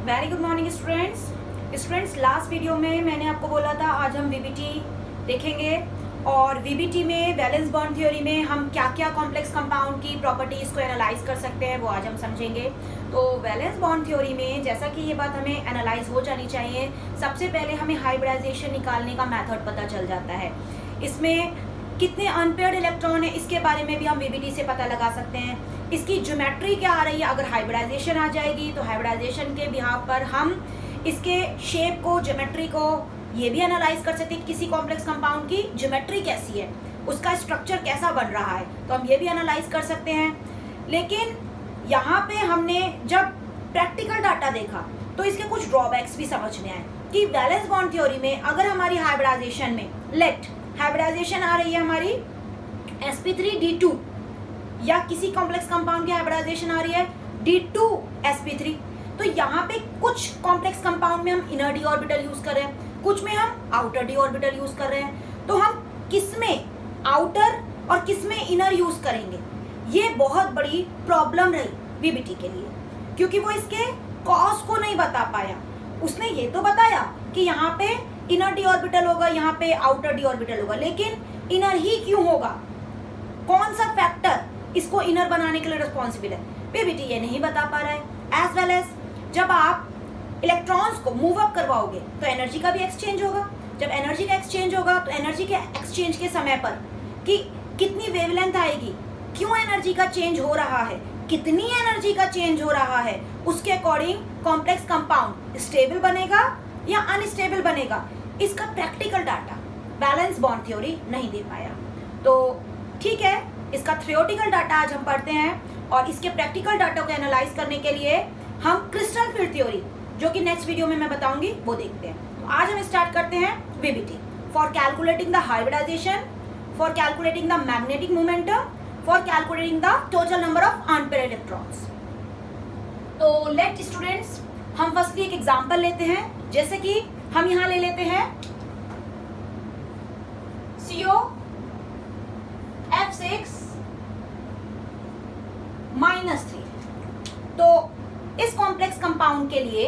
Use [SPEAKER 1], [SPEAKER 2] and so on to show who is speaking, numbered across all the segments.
[SPEAKER 1] Very good morning students. Last video में मैंने आपको बोला था आज हम वीबीटी देखेंगे और वीबीटी में वैलेंस बॉन्ड थ्योरी में हम क्या क्या कॉम्प्लेक्स कंपाउंड की प्रॉपर्टीज़ को एनालाइज कर सकते हैं वो आज हम समझेंगे। तो वैलेंस बॉन्ड थ्योरी में जैसा कि ये बात हमें एनालाइज हो जानी चाहिए, सबसे पहले हमें हाइब्रिडाइजेशन निकालने का मेथड पता चल जाता है। इसमें कितने अनपेयर्ड इलेक्ट्रॉन है इसके बारे में भी हम वीबीटी से पता लगा सकते हैं। इसकी ज्योमेट्री क्या आ रही है, अगर हाइब्रिडाइजेशन आ जाएगी तो हाइब्रिडाइजेशन के बिहाफ पर हम इसके शेप को, ज्योमेट्री को ये भी एनालाइज कर सकते हैं। किसी कॉम्प्लेक्स कंपाउंड की ज्योमेट्री कैसी है, उसका स्ट्रक्चर कैसा बन रहा है, तो हम ये भी एनालाइज कर सकते हैं। लेकिन यहाँ पे हमने जब प्रैक्टिकल डाटा देखा तो इसके कुछ ड्रॉबैक्स भी समझ में आए कि वैलेंस बॉन्ड थ्योरी में अगर हमारी हाइब्रिडाइजेशन में हाइब्रिडाइजेशन आ रही है हमारी sp3d2 या किसी कॉम्प्लेक्स कंपाउंड की हाइब्रिडाइजेशन आ रही है d2sp3, तो यहाँ पे कुछ कॉम्प्लेक्स कंपाउंड में हम इनर डी ऑर्बिटल यूज कर रहे हैं, कुछ में हम आउटर डी ऑर्बिटल यूज कर रहे हैं। तो हम किस में आउटर और किस में इनर यूज करेंगे, ये बहुत बड़ी प्रॉब्लम रही वीबीटी के लिए, क्योंकि वो इसके कॉज को नहीं बता पाया। उसने ये तो बताया कि यहाँ पे इनर डी ऑर्बिटल होगा, यहाँ पे आउटर डी ऑर्बिटल होगा, लेकिन इनर ही क्यों होगा, कौन सा फैक्टर इसको इनर बनाने के लिए रिस्पॉन्सिबल है, वीबीटी ये नहीं बता पा रहा है। एज वेल एज जब आप इलेक्ट्रॉन्स को मूव अप करवाओगे तो एनर्जी का भी एक्सचेंज होगा। जब एनर्जी का एक्सचेंज होगा तो एनर्जी के एक्सचेंज के समय पर कि कितनी वेवलेंथ आएगी, क्यों एनर्जी का चेंज हो रहा है, कितनी एनर्जी का चेंज हो रहा है, उसके अकॉर्डिंग कॉम्प्लेक्स कंपाउंड स्टेबल बनेगा या अनस्टेबल बनेगा, इसका practical data valence bond theory नहीं दे पाया। तो ठीक है, इसका थ्योरेटिकल डाटा आज हम पढ़ते हैं और इसके प्रैक्टिकल डाटा को एनालाइज करने के लिए हम क्रिस्टल फील्ड थ्योरी, जो कि नेक्स्ट वीडियो में मैं बताऊंगी, वो देखते हैं। तो आज हम स्टार्ट करते हैं VBT for calculating the hybridisation, for calculating the magnetic momentum, for calculating the total number of unpaired electrons. तो लेट स्टूडेंट्स, हम फर्स्टली एक एग्जांपल लेते हैं। जैसे कि हम यहां ले लेते हैं COF6 -3। तो इस कॉम्प्लेक्स कंपाउंड के लिए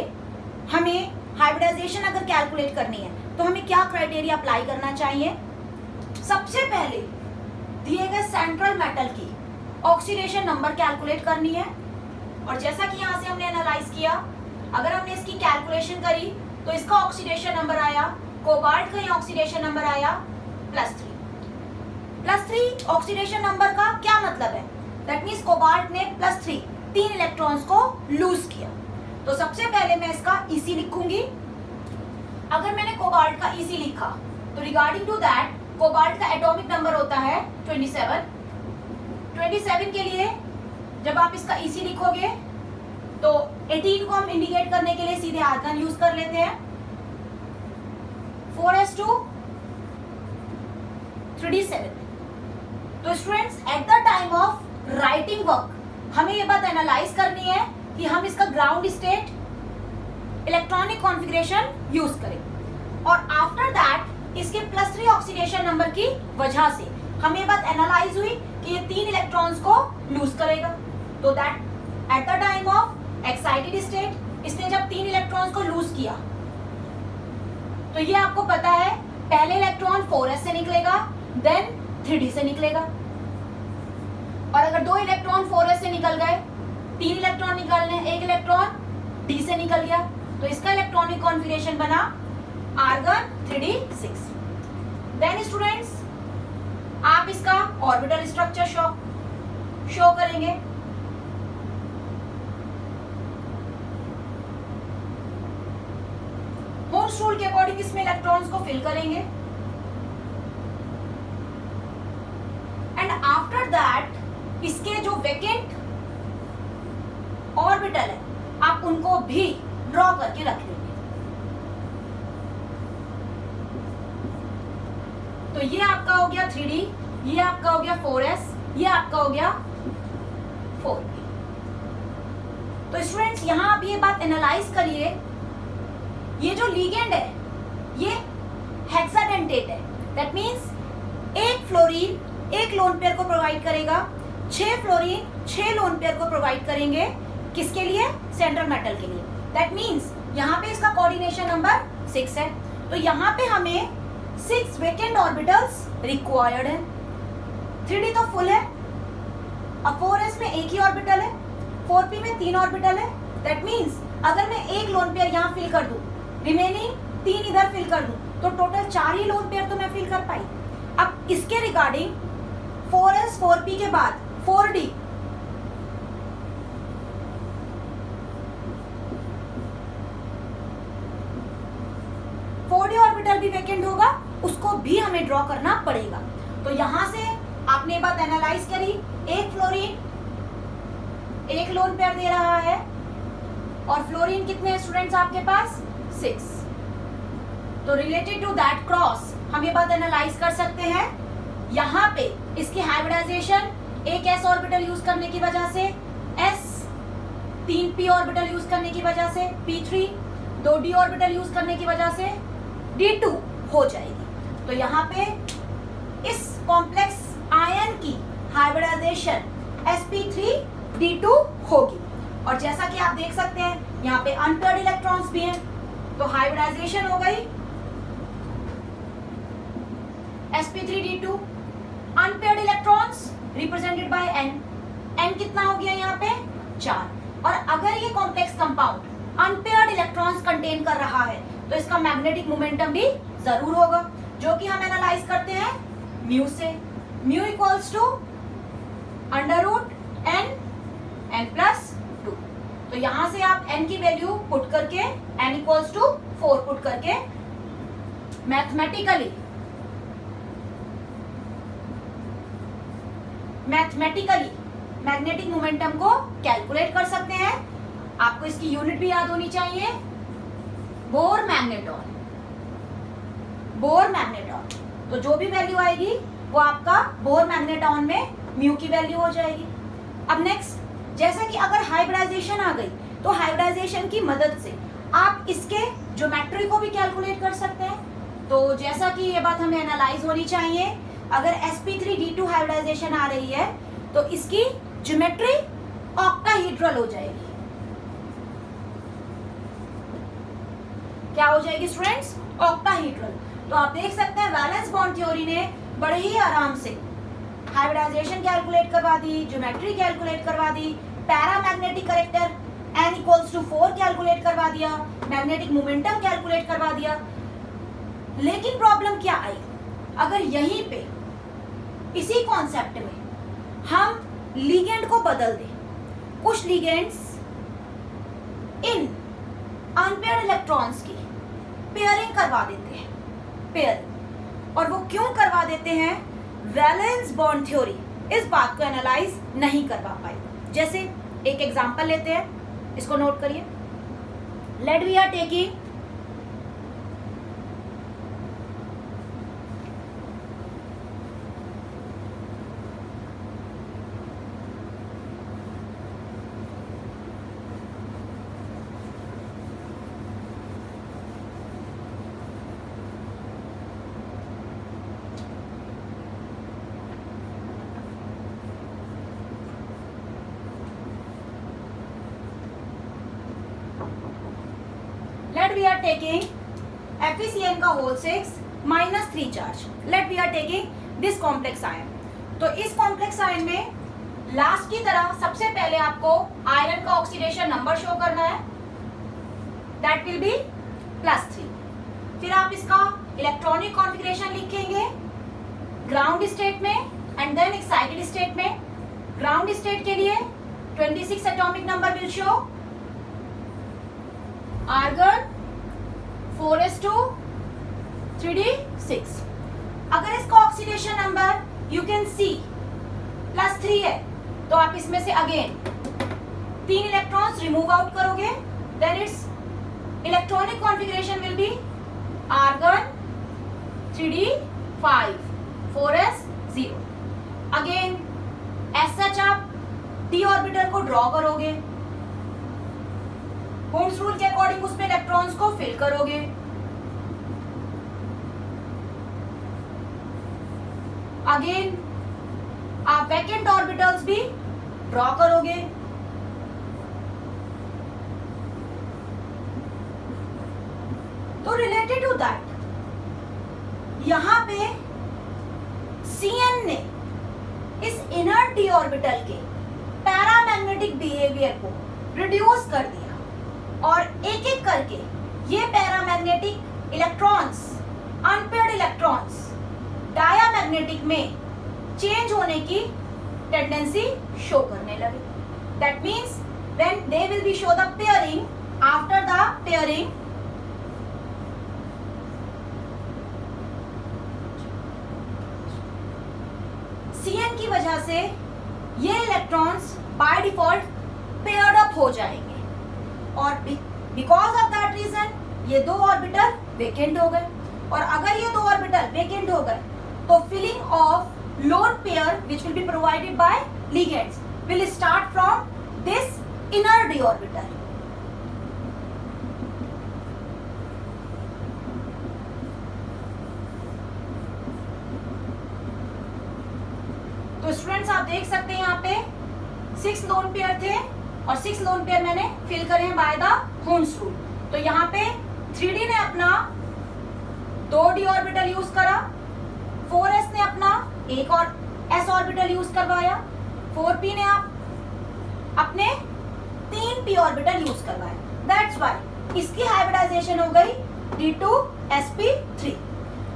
[SPEAKER 1] हमें हाइब्रिडाइजेशन अगर कैलकुलेट करनी है तो हमें क्या क्राइटेरिया अप्लाई करना चाहिए। सबसे पहले दिए गए सेंट्रल मेटल की ऑक्सीडेशन नंबर कैलकुलेट करनी है। और जैसा कि यहां से हमने एनालाइज किया, अगर हमने इसकी कैलकुलेशन करी तो इसका ऑक्सीडेशन नंबर आया, कोबाल्ट का ही ऑक्सीडेशन नंबर आया +3 ऑक्सीडेशन नंबर का क्या मतलब है, दैट मींस कोबाल्ट ने +3 इलेक्ट्रॉन्स को लूज किया। तो सबसे पहले मैं इसका EC लिखूंगी। अगर मैंने कोबाल्ट का EC लिखा तो रिगार्डिंग टू दैट कोबाल्ट का एटॉमिक नंबर होता है 27 के लिए जब आप इसका EC लिखोगे तो 18 को हम इंडिकेट करने के लिए सीधे आर्गन यूज कर लेते हैं। 4s2 3d7। तो students, at the time of writing work हमें ये बात एनालाइज करनी है कि हम इसका ground state electronic configuration use करें, और आफ्टर दैट इसके +3 ऑक्सीडेशन नंबर की वजह से हमें ये बात एनालाइज हुई कि ये 3 इलेक्ट्रॉन्स को लूज करेगा। तो that at the time of excited state इसने जब 3 इलेक्ट्रॉन्स को लूज किया तो ये आपको पता है पहले इलेक्ट्रॉन 4s से निकलेगा, देन 3d से निकलेगा। और अगर 2 इलेक्ट्रॉन 4s से निकल गए, 3 इलेक्ट्रॉन निकलने, 1 इलेक्ट्रॉन d से निकल गया, तो इसका इलेक्ट्रॉनिक कॉन्फ़िगरेशन बना आर्गन 3d6। देन स्टूडेंट्स, आप इसका ऑर्बिटल स्ट्रक्चर शो करेंगे। होल्स रूल के अकॉर्डिंग इसमें इलेक्ट्रॉन्स को फिल करेंगे एंड आफ्टर दैट इसके जो वेकेंट ऑर्बिटल है आप उनको भी ड्रॉ करके रख लेंगे। तो ये आपका हो गया 3d, ये आपका हो गया 4s, ये आपका हो गया 4p। तो स्टूडेंट्स, यहां आप ये बात एनालाइज करिए, ये जो लिगेंड है ये हेक्साडेंटेट है, दैट मींस एक फ्लोरीन एक लोन पेयर को प्रोवाइड करेगा, 6 फ्लोरीन 6 लोन पेयर को प्रोवाइड करेंगे। किसके लिए? सेंट्रल मेटल के लिए। दैट मीन्स यहाँ पे इसका कोऑर्डिनेशन नंबर 6 है, तो यहाँ पे हमें 6 वेकेंट ऑर्बिटल्स रिक्वायर्ड है। 3d तो फुल है, अब 4s में एक ही ऑर्बिटल है, 4p में 3 ऑर्बिटल है। दैट मीन्स अगर मैं एक लोन पेयर यहाँ फिल कर दूं, रिमेनिंग 3 इधर फिल कर दूं, तो टोटल 4 ही लोन पेयर तो मैं फिल कर पाई। अब इसके रिगार्डिंग 4s 4p के बाद 4d, ऑर्बिटल भी वैकेंट होगा, उसको भी हमें ड्रॉ करना पड़ेगा। तो यहां से आपने बात एनालाइज करी, एक फ्लोरीन एक लोन पेयर दे रहा है, और फ्लोरीन कितने स्टूडेंट्स आपके पास 6। तो रिलेटेड टू दैट क्रॉस हम ये बात एनालाइज कर सकते हैं। यहाँ पे इसकी हाइब्रिडाइजेशन एक s ऑर्बिटल यूज करने की वजह से s, 3p ऑर्बिटल यूज करने की वजह से p3, 2d ऑर्बिटल यूज करने की वजह से d2 हो जाएगी। तो यहाँ पे इस कॉम्प्लेक्स आयन की हाइब्रिडाइजेशन sp3d2 होगी। और जैसा कि आप देख सकते हैं यहाँ पे अनपेयर्ड इलेक्ट्रॉन्स भी हैं, तो हाइब्रिडाइजेशन हो गई sp3d2, unpaired electrons represented by n कितना हो गया यहाँ पे 4। और अगर ये complex compound unpaired electrons contain कर रहा है तो इसका मैग्नेटिक मोमेंटम भी जरूर होगा, जो कि हम एनालाइज करते हैं म्यू से। Mu equals to √n+2। तो यहां से आप n की वैल्यू पुट करके n इक्वल्स टू 4 पुट करके मैथमेटिकली मैग्नेटिक मोमेंटम को कैलकुलेट कर सकते हैं। आपको इसकी यूनिट भी याद होनी चाहिए, बोर मैग्नेटॉन। तो जो भी वैल्यू आएगी वो आपका बोर मैग्नेटॉन में म्यू की वैल्यू हो जाएगी। अब नेक्स्ट, जैसा कि अगर हाइब्रिडाइजेशन आ गई तो हाइब्रिडाइजेशन की मदद से आप इसके ज्योमेट्री को भी कैलकुलेट कर सकते हैं। तो जैसा कि ये बात हमें एनालाइज होनी चाहिए, अगर sp3d2 हाइब्रिडाइजेशन आ रही है तो इसकी ज्योमेट्री ऑक्टाहेड्रल हो जाएगी। क्या हो जाएगी स्टूडेंट्स? ऑक्टाहेड्रल। तो आप देख सकते हैं वैलेंस बॉन्ड थ्योरी ने बड़े ही आराम से हाइब्रिडाइजेशन कैलकुलेट करवा दी, ज्योमेट्री कैलकुलेट करवा दी, paramagnetic character n equals to 4 calculate करवा दिया, मैग्नेटिक मोमेंटम कैलकुलेट करवा दिया। लेकिन प्रॉब्लम क्या आई, अगर यहीं पे इसी कॉन्सेप्ट में हम लिगेंड को बदल दें, कुछ लिगेंड्स इन अनपेयर्ड इलेक्ट्रॉन्स की पेयरिंग करवा देते हैं, पेयर। और वो क्यों करवा देते हैं? वैलेंस बॉन्ड थ्योरी इस बात को एनालाइज नहीं करवा पाई। जैसे एक एग्जांपल लेते हैं, इसको नोट करिए। Let we are taking we are taking FeCN का whole 6 -3 charge. Let we are taking this complex ion. तो इस कॉम्प्लेक्स आयन में लास्ट की तरह सबसे पहले आपको आयरन का ऑक्सीडेशन नंबर शो करना है, दैट विल बी +3। फिर आप इसका इलेक्ट्रॉनिक कॉन्फ़िगरेशन लिखेंगे ग्राउंड स्टेट में एंड देन एक्साइटेड स्टेट में। ग्राउंड स्टेट के लिए 26 atomic number will show, argon 4s2 3d6। अगर इसका oxidation number you can see +3 है तो आप इसमें से अगेन 3 इलेक्ट्रॉन्स रिमूव आउट करोगे, then its electronic configuration will be argon 3d5 4s0। Again as such आप d ऑर्बिटल को ड्रॉ करोगे, होम्स रूल के अकॉर्डिंग उसमें इलेक्ट्रॉन्स को फिल करोगे। अगेन आप वैकेंट ऑर्बिटल्स भी ड्रॉ करोगे। तो रिलेटेड टू दैट यहां पे Cn ने इस इनर डी ऑर्बिटल के पैरामैग्नेटिक बिहेवियर को रिड्यूस कर दिया और एक एक करके ये paramagnetic electrons, unpaired electrons diamagnetic में चेंज होने की टेंडेंसी शो करने लगे. That means when they will be show the pairing, after the pairing Cn की वजह से ये electrons by default paired up हो जाएंगे और बिकॉज ऑफ दैट रीजन ये दो ऑर्बिटल वेकेंट हो गए. और अगर ये दो ऑर्बिटल वेकेंट हो गए तो filling of lone pair which will be provided by ligands will start from this inner D orbital. तो स्टूडेंट्स आप देख सकते हैं यहाँ पे 6 लोन पेयर थे और 6 लोन पेयर मैंने फिल करे हैं बाय द हुन्स रूल. तो यहाँ पे 3D ने अपना 2 डी ऑर्बिटल यूज करा, 4s ने अपना एक और s ऑर्बिटल यूज करवाया, 4p ने अपने 3 p ऑर्बिटल यूज करवाया. दैट्स व्हाई इसकी हाइब्रिडाइजेशन हो गई d2sp3.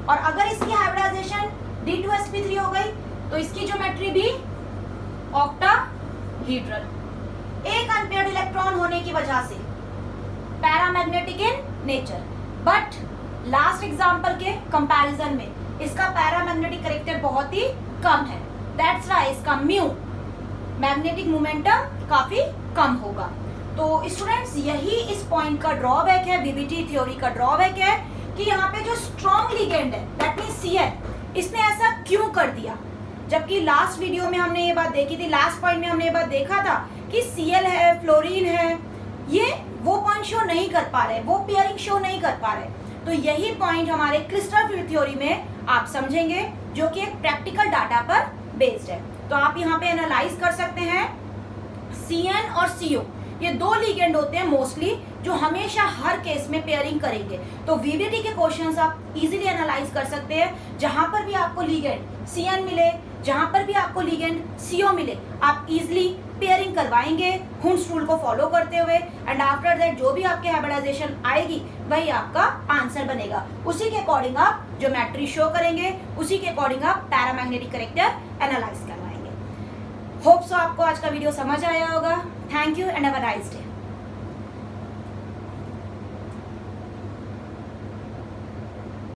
[SPEAKER 1] और अगर इसकी हाइब्रिडाइजेशन d2sp3 हो गई तो इसकी ज्योमेट्री भी ऑक्टाहीड्रल. एक अनपेयर्ड इलेक्ट्रॉन होने की वजह से paramagnetic in nature, but last example के कंपैरिजन में इसका पैरामैग्नेटिक कैरेक्टर बहुत ही कम है. दैट्स व्हाई इसका म्यू मैग्नेटिक मोमेंटम काफी कम होगा. तो स्टूडेंट्स यही इस पॉइंट का ड्रॉबैक है, वीबीटी थ्योरी का ड्रॉबैक है कि यहाँ पे जो स्ट्रॉन्ग लिगेंड है दैट मींस Cn, इसने ऐसा क्यों कर दिया. जबकि लास्ट वीडियो में हमने ये बात देखी थी, लास्ट पॉइंट में हमने ये बात देखा था कि Cl है, फ्लोरीन है, ये वो पॉइंट शो नहीं कर पा रहे, वो पेयरिंग शो नहीं कर पा रहे. तो यही पॉइंट हमारे क्रिस्टल फील्ड थ्योरी में आप समझेंगे जो कि एक प्रैक्टिकल डाटा पर बेस्ड है. तो आप यहाँ पे एनालाइज कर सकते हैं Cn और Co, ये दो लिगेंड होते हैं मोस्टली जो हमेशा हर केस में पेयरिंग करेंगे. तो वीबीटी के क्वेश्चंस आप इजीली एनालाइज कर सकते हैं. जहां पर भी आपको लिगेंड Cn मिले, जहां पर भी आपको लिगेंड Co मिले, आप इजीली पेयरिंग करवाएंगे हुन्स रूल को फॉलो करते हुए. एंड आफ्टर दैट जो भी आपके हाइब्रिडाइजेशन आएगी वही आपका आंसर बनेगा. उसी के अकॉर्डिंग आप ज्योमेट्री शो करेंगे, उसी के अकॉर्डिंग आप पैरामैग्नेटिक कैरेक्टर एनालाइज करवाएंगे. होप सो आपको आज का वीडियो समझ आया होगा. Thank you and have a nice day.